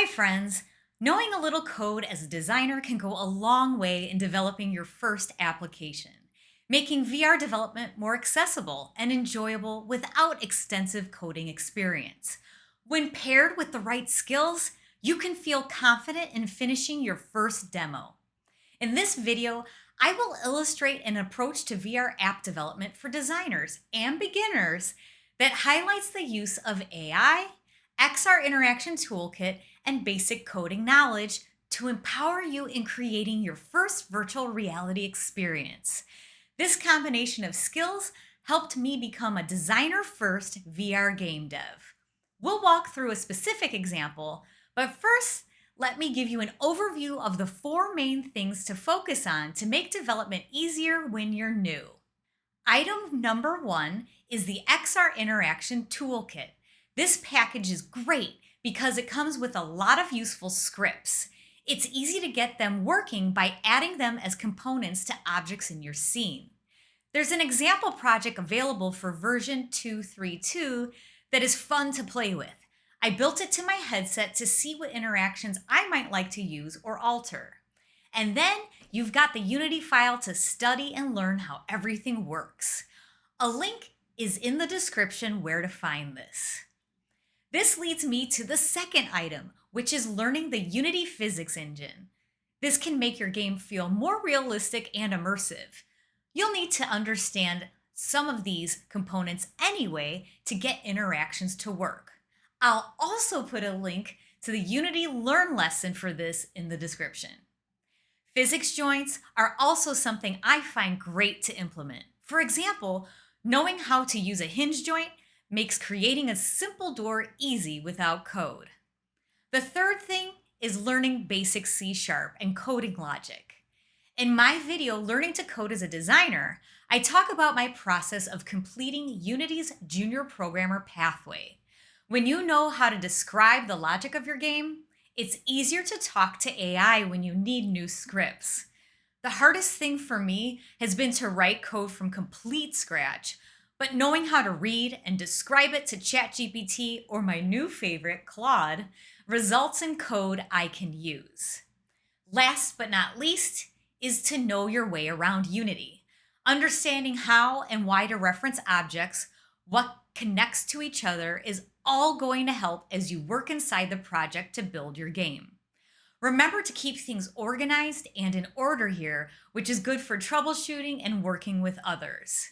Hi, friends. Knowing a little code as a designer can go a long way in developing your first application, making VR development more accessible and enjoyable without extensive coding experience. When paired with the right skills, you can feel confident in finishing your first demo. In this video, I will illustrate an approach to VR app development for designers and beginners that highlights the use of AI, XR Interaction Toolkit, and basic coding knowledge to empower you in creating your first virtual reality experience. This combination of skills helped me become a designer-first VR game dev. We'll walk through a specific example, but first, let me give you an overview of the four main things to focus on to make development easier when you're new. Item number one is the XR Interaction Toolkit. This package is great because it comes with a lot of useful scripts. It's easy to get them working by adding them as components to objects in your scene. There's an example project available for version 2.3.2 that is fun to play with. I built it to my headset to see what interactions I might like to use or alter. And then you've got the Unity file to study and learn how everything works. A link is in the description where to find this. This leads me to the second item, which is learning the Unity physics engine. This can make your game feel more realistic and immersive. You'll need to understand some of these components anyway to get interactions to work. I'll also put a link to the Unity Learn lesson for this in the description. Physics joints are also something I find great to implement. For example, knowing how to use a hinge joint makes creating a simple door easy without code. The third thing is learning basic C# and coding logic. In my video, Learning to Code as a Designer, I talk about my process of completing Unity's Junior Programmer pathway. When you know how to describe the logic of your game, it's easier to talk to AI when you need new scripts. The hardest thing for me has been to write code from complete scratch, but knowing how to read and describe it to ChatGPT or my new favorite, Claude, results in code I can use. Last but not least is to know your way around Unity. Understanding how and why to reference objects, what connects to each other is all going to help as you work inside the project to build your game. Remember to keep things organized and in order here, which is good for troubleshooting and working with others.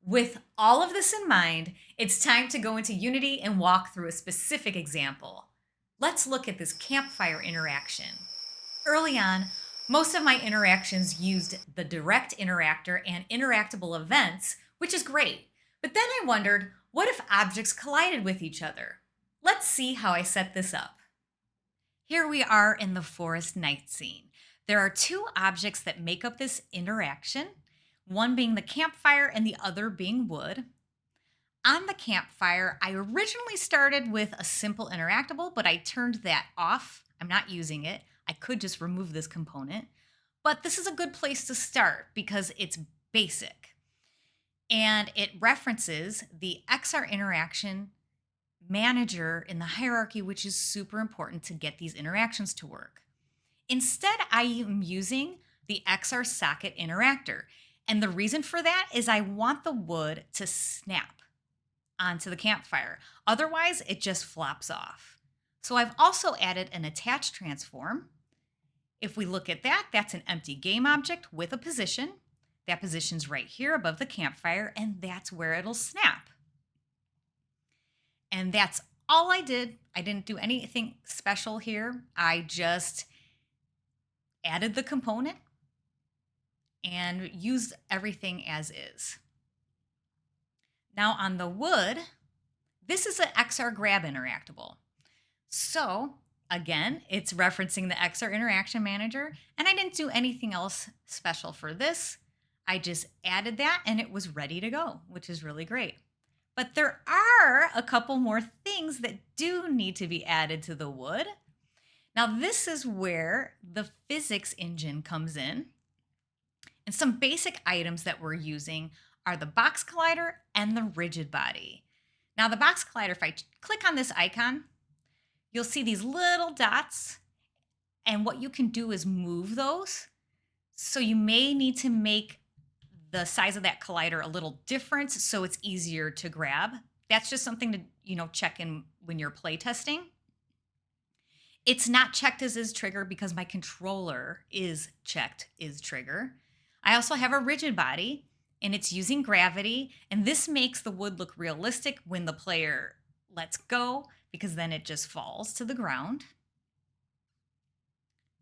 With all of this in mind, it's time to go into Unity and walk through a specific example. Let's look at this Campfire interaction. Early on, most of my interactions used the direct interactor and interactable events, which is great. But then I wondered, what if objects collided with each other? Let's see how I set this up. Here we are in the forest night scene. There are two objects that make up this interaction, one being the campfire and the other being wood. On the campfire, I originally started with a simple interactable, but I turned that off. I'm not using it. I could just remove this component, but this is a good place to start because it's basic. And it references the XR Interaction Manager in the hierarchy, which is super important to get these interactions to work. Instead, I am using the XR Socket Interactor. And the reason for that is I want the wood to snap onto the campfire. Otherwise, it just flops off. So I've also added an attach transform. If we look at that, that's an empty game object with a position. That position's right here above the campfire, and that's where it'll snap. And that's all I did. I didn't do anything special here. I just added the component and used everything as is. Now on the wood, this is an XR Grab interactable. So again, it's referencing the XR Interaction Manager, and I didn't do anything else special for this. I just added that and it was ready to go, which is really great. But there are a couple more things that do need to be added to the wood. Now this is where the physics engine comes in. And some basic items that we're using are the box collider and the rigid body. Now the box collider, if I click on this icon, you'll see these little dots, and what you can do is move those. So you may need to make the size of that collider a little different so it's easier to grab. That's just something to, check in when you're play testing. It's not checked as is trigger because my controller is checked is trigger. I also have a rigid body and it's using gravity, and this makes the wood look realistic when the player lets go because then it just falls to the ground.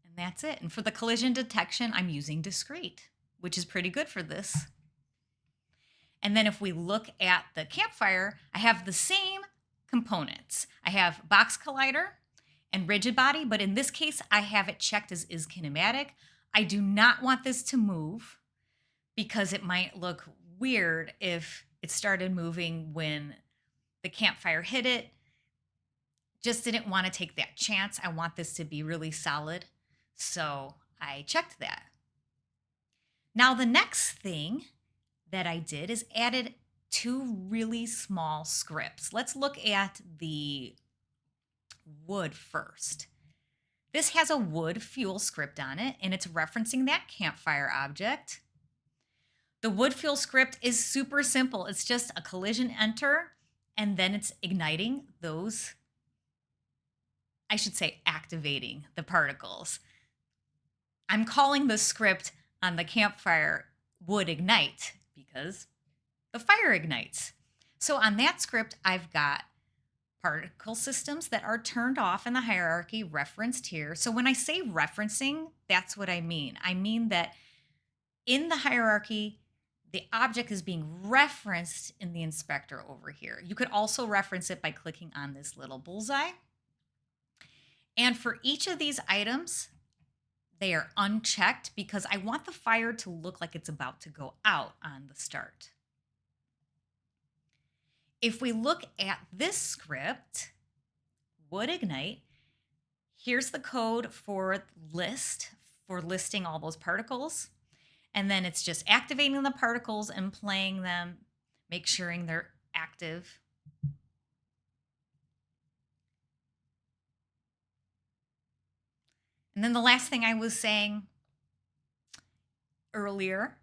And that's it. And for the collision detection, I'm using discrete, which is pretty good for this. And then if we look at the Campfire, I have the same components. I have box collider and rigid body, but in this case, I have it checked as is kinematic. I do not want this to move because it might look weird if it started moving when the Campfire hit it. Just didn't want to take that chance. I want this to be really solid. So I checked that. Now the next thing that I did is added 2 really small scripts. Let's look at the wood first. This has a wood fuel script on it, and it's referencing that Campfire object. The wood fuel script is super simple. It's just a collision enter, and then it's igniting those, I should say activating the particles. I'm calling the script on the Campfire wood ignite because the fire ignites. So on that script, I've got particle systems that are turned off in the hierarchy referenced here. So when I say referencing, that's what I mean. I mean that in the hierarchy, the object is being referenced in the inspector over here. You could also reference it by clicking on this little bullseye. And for each of these items, they are unchecked because I want the fire to look like it's about to go out on the start. If we look at this script, would ignite, here's the code for listing all those particles. And then it's just activating the particles and playing them, make sure they're active. And then the last thing I was saying earlier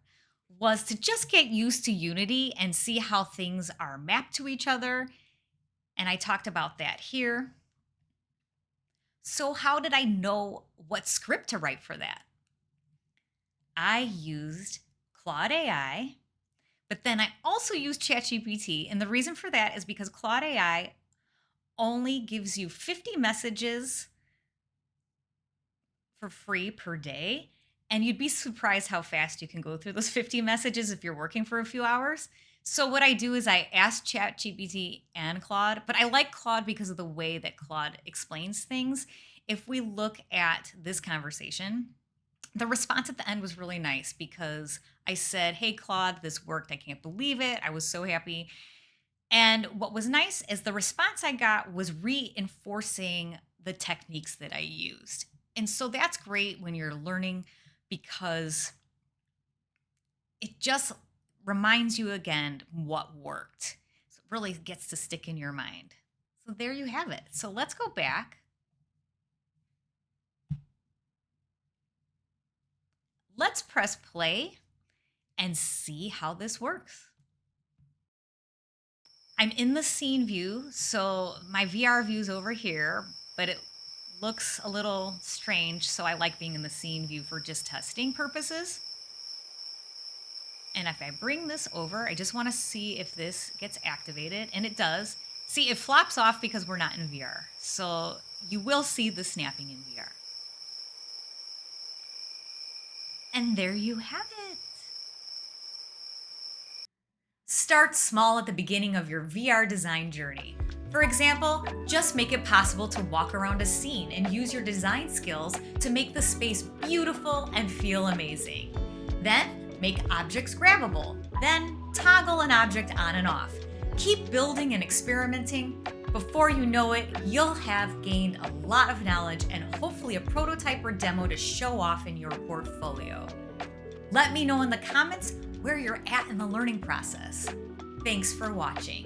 was to just get used to Unity and see how things are mapped to each other. And I talked about that here. So how did I know what script to write for that? I used Claude.ai, but then I also used ChatGPT. And the reason for that is because Claude.ai only gives you 50 messages for free per day. And you'd be surprised how fast you can go through those 50 messages if you're working for a few hours. So what I do is I ask ChatGPT and Claude, but I like Claude because of the way that Claude explains things. If we look at this conversation, the response at the end was really nice because I said, hey, Claude, this worked. I can't believe it. I was so happy. And what was nice is the response I got was reinforcing the techniques that I used. And so that's great when you're learning because it just reminds you again what worked. So it really gets to stick in your mind. So there you have it. So let's go back. Let's press play and see how this works. I'm in the scene view, so my VR view's over here, but it looks a little strange, so I like being in the scene view for just testing purposes. And if I bring this over, I just want to see if this gets activated, and it does. See, it flops off because we're not in VR, so you will see the snapping in VR. And there you have it. Start small at the beginning of your VR design journey. For example, just make it possible to walk around a scene and use your design skills to make the space beautiful and feel amazing. Then, make objects grabbable. Then, toggle an object on and off. Keep building and experimenting. Before you know it, you'll have gained a lot of knowledge and hopefully a prototype or demo to show off in your portfolio. Let me know in the comments where you're at in the learning process. Thanks for watching.